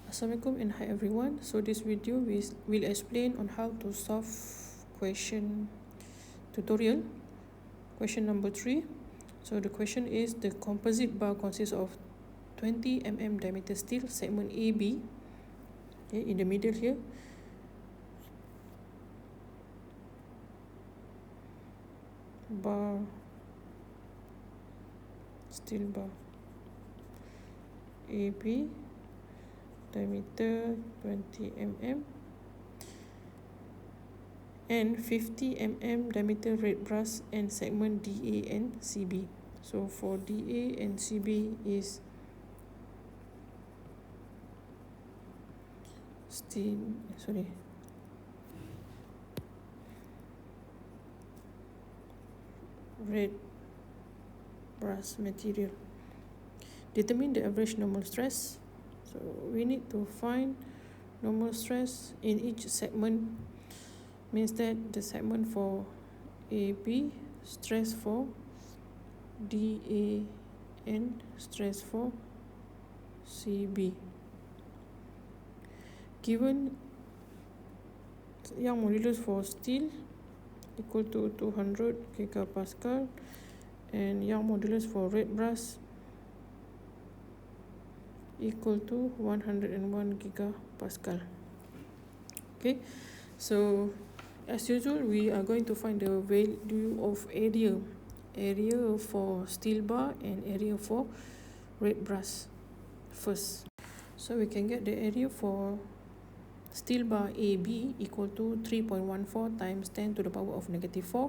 Assalamualaikum and hi everyone. So this video will explain on how to solve question tutorial question number 3. So the question is, the composite bar consists of 20 mm diameter steel segment AB, okay, in the middle here, bar, steel bar AB, diameter 20 mm, and 50 mm diameter red brass and segment DA and CB. So for DA and CB is red brass material. Determine the average normal stress. So we need to find normal stress in each segment. Means that the segment for AB, stress for DA, and stress for CB. Given Young modulus for steel equal to 200 gigapascal and Young modulus for red brass equal to 101 gigapascal. Okay, so as usual, we are going to find the value of area for steel bar and area for red brass first. So we can get the area for steel bar AB equal to 3.14 times 10 to the power of negative 4,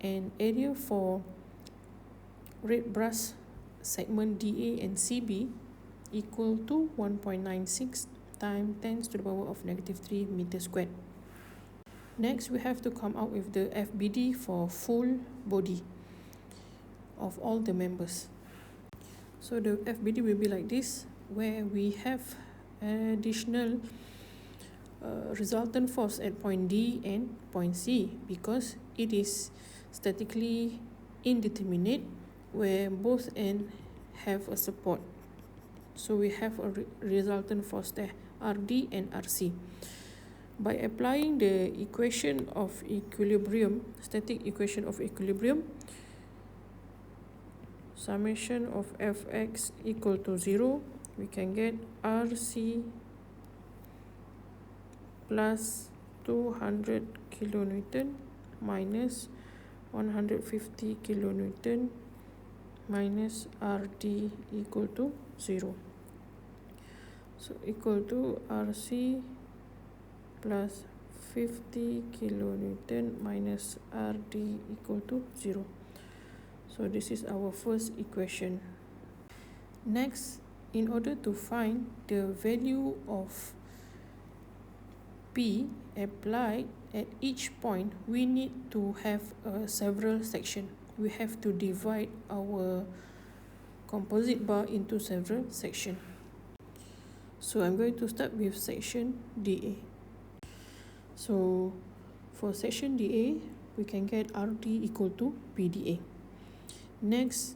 and area for red brass segment DA and CB equal to 1.96 times 10 to the power of negative 3 meter squared. Next, we have to come out with the FBD for full body of all the members. So the FBD will be like this, where we have additional resultant force at point D and point C, because it is statically indeterminate where both ends have a support. So we have a resultant force there, RD and RC. By applying the equation of equilibrium, static equation of equilibrium, summation of Fx equal to 0, we can get RC plus 200 kilonewton minus 150 kilonewton minus RD equal to 0. So equal to RC plus 50 kilonewton minus RD equal to 0. So this is our first equation. Next, in order to find the value of P applied at each point, we need to have several sections. We have to divide our composite bar into several sections. So I'm going to start with section DA. So for section DA, we can get RD equal to PDA. Next,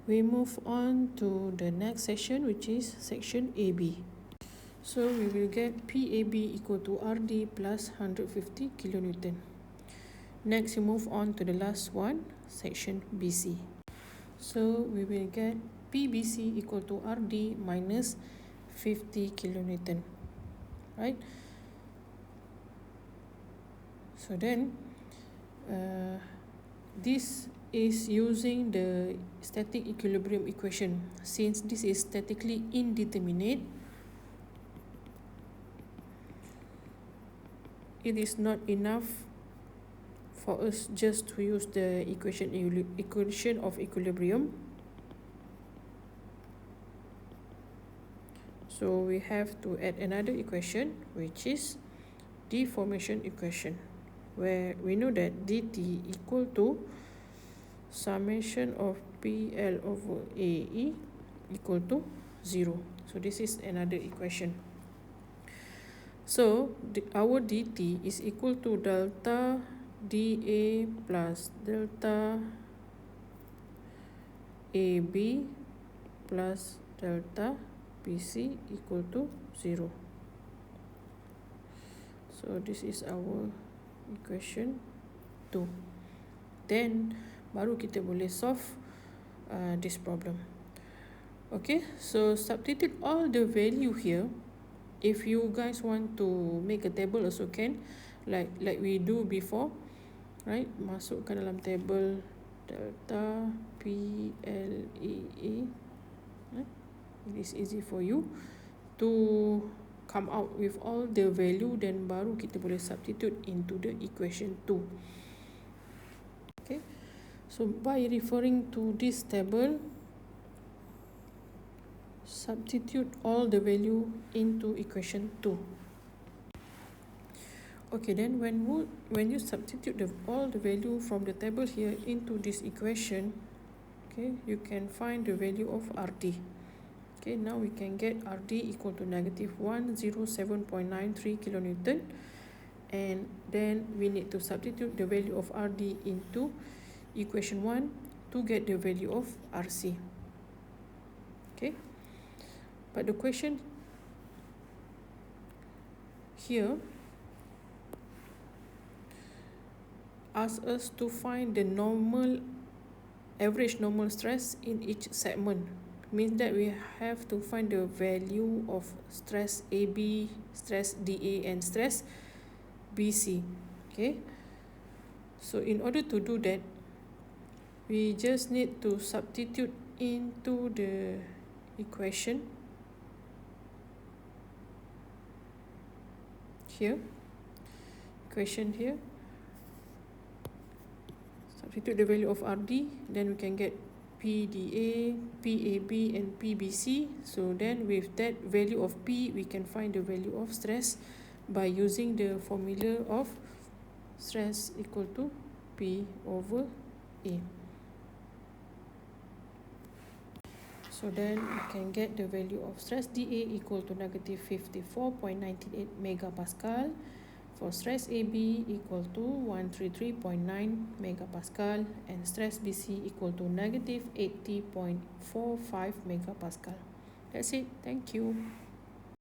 we move on to the next section, which is section AB. So we will get PAB equal to RD plus 150 kilonewton. Next, we move on to the last one, section BC. So we will get PBC equal to RD minus 50 kilonewton, right? So then this is using the static equilibrium equation. Since this is statically indeterminate, it is not enough for us just to use the equation of equilibrium. So we have to add another equation, which is deformation equation, where we know that dt equal to summation of PL over AE equal to 0. So this is another equation. So our dt is equal to delta dA plus delta AB plus delta BC equal to 0. So this is our equation 2. Then baru kita boleh solve this problem. Okay, so substitute all the value here. If you guys want to make a table also can, like we do before, right? Masukkan dalam table delta PLEE. It is easy for you to come out with all the value, then baru kita boleh substitute into the equation 2. Okay, so by referring to this table, substitute all the value into equation 2. Okay, then when you substitute all the value from the table here into this equation, okay, you can find the value of RD. Okay, now we can get RD equal to negative 107.93 kilonewton, and then we need to substitute the value of RD into equation 1 to get the value of RC. Okay, but the question here asks us to find the average normal stress in each segment. Means that we have to find the value of stress AB, stress DA, and stress BC. Okay, so in order to do that, we just need to substitute into the equation here, substitute the value of RD, then we can get PDA, PAB, and PBC. So then with that value of P, we can find the value of stress by using the formula of stress equal to P over A. So then we can get the value of stress DA equal to negative 54.98 megapascal. For stress AB equal to 133.9 megapascal, and stress BC equal to negative 80.45 megapascal. That's it. Thank you.